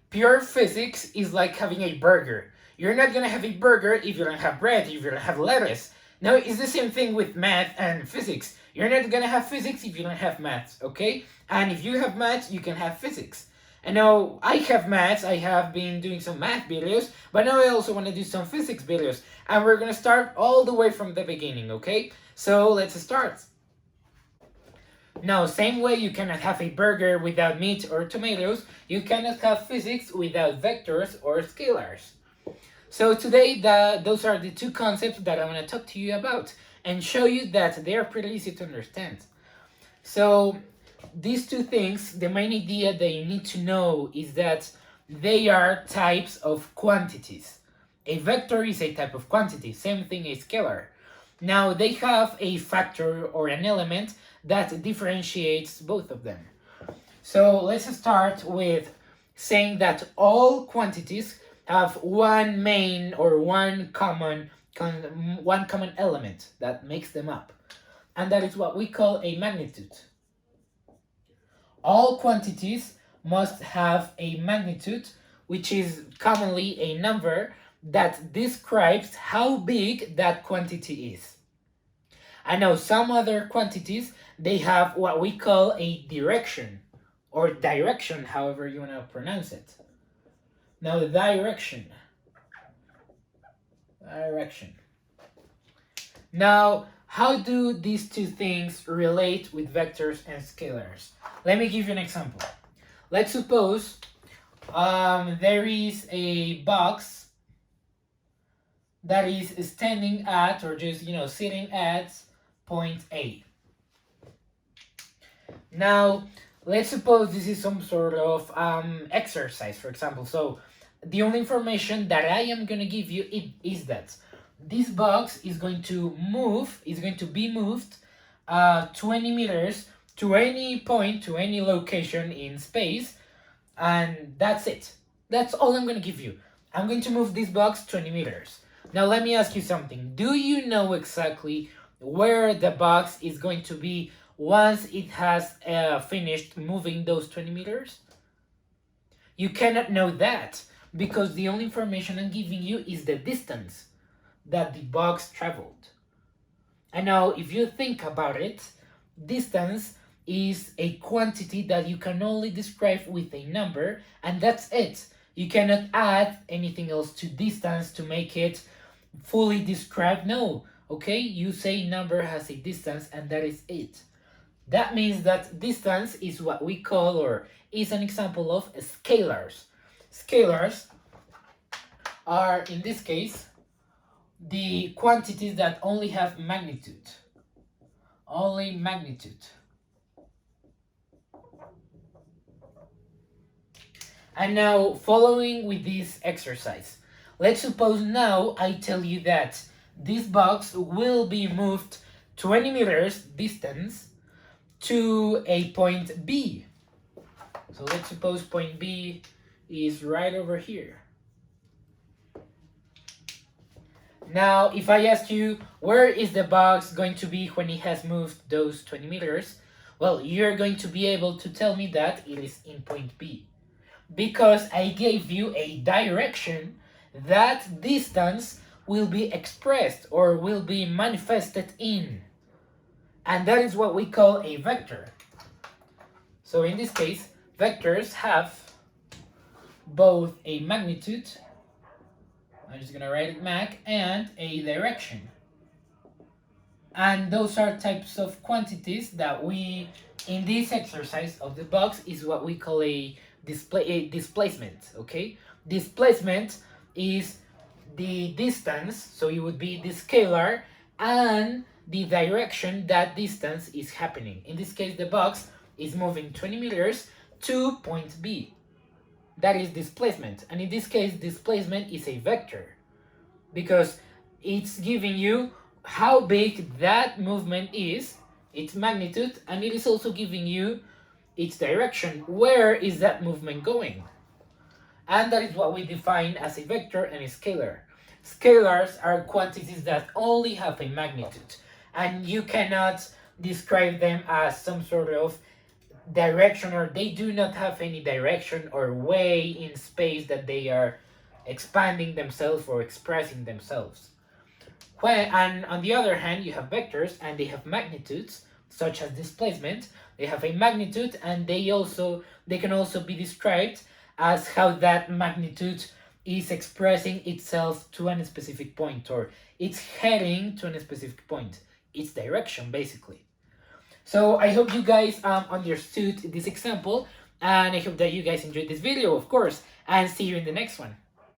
Pure physics is like having a burger. You're not gonna have a burger if you don't have bread, if you don't have lettuce. No, it's the same thing with math and physics. You're not gonna have physics if you don't have maths, okay? And if you have maths, you can have physics. And now I have maths, I have been doing some math videos, but now I also want to do some physics videos. And we're gonna start all the way from the beginning, okay? So let's start. Now, same way you cannot have a burger without meat or tomatoes, you cannot have physics without vectors or scalars. So today, those are the two concepts that I want to talk to you about and show you that they are pretty easy to understand. So these two things, the main idea that you need to know is that they are types of quantities. A vector is a type of quantity, same thing a scalar. Now they have a factor or an element that differentiates both of them. So let's start with saying that all quantities have one main or one common element that makes them up, and that is what we call a magnitude. All quantities must have a magnitude, which is commonly a number that describes how big that quantity is. I know some other quantities, they have what we call a direction, or direction, however you want to pronounce it. Now, the direction. Now, how do these two things relate with vectors and scalars? Let me give you an example. Let's suppose there is a box that is standing at, or just, sitting at point A. Now, let's suppose this is some sort of exercise, for example. So, the only information that I am going to give you is that this box is going to be moved 20 meters to any point, to any location in space, and that's it. That's all I'm going to give you. I'm going to move this box 20 meters. Now let me ask you something. Do you know exactly where the box is going to be once it has finished moving those 20 meters? You cannot know that because the only information I'm giving you is the distance that the box traveled. And now if you think about it, distance is a quantity that you can only describe with a number, and that's it. You cannot add anything else to distance to make it fully described. No, okay? You say number has a distance and that is it. That means that distance is what we call, or is an example of, scalars. Scalars are, in this case, the quantities that only have magnitude. Only magnitude. And now, following with this exercise, let's suppose now I tell you that this box will be moved 20 meters distance to a point B. So let's suppose point B is right over here. Now, if I ask you, where is the box going to be when it has moved those 20 meters? Well, you're going to be able to tell me that it is in point B. Because I gave you a direction, that distance will be expressed or will be manifested in. And that is what we call a vector. So in this case, vectors have both a magnitude, I'm just gonna write it mag, and a direction. And those are types of quantities that we, in this exercise of the box, is what we call a displacement, okay? Displacement is the distance, so it would be the scalar, and the direction that distance is happening. In this case, the box is moving 20 meters to point B. That is displacement. And in this case, displacement is a vector because it's giving you how big that movement is, its magnitude, and it is also giving you its direction. Where is that movement going? And that is what we define as a vector and a scalar. Scalars are quantities that only have a magnitude, and you cannot describe them as some sort of direction, or they do not have any direction or way in space that they are expanding themselves or expressing themselves. And on the other hand, you have vectors and they have magnitudes, such as displacement. They have a magnitude, and they can also be described as how that magnitude is expressing itself to a specific point, or it's heading to a specific point. Its direction, basically. So I hope you guys understood this example, and I hope that you guys enjoyed this video, of course, and see you in the next one.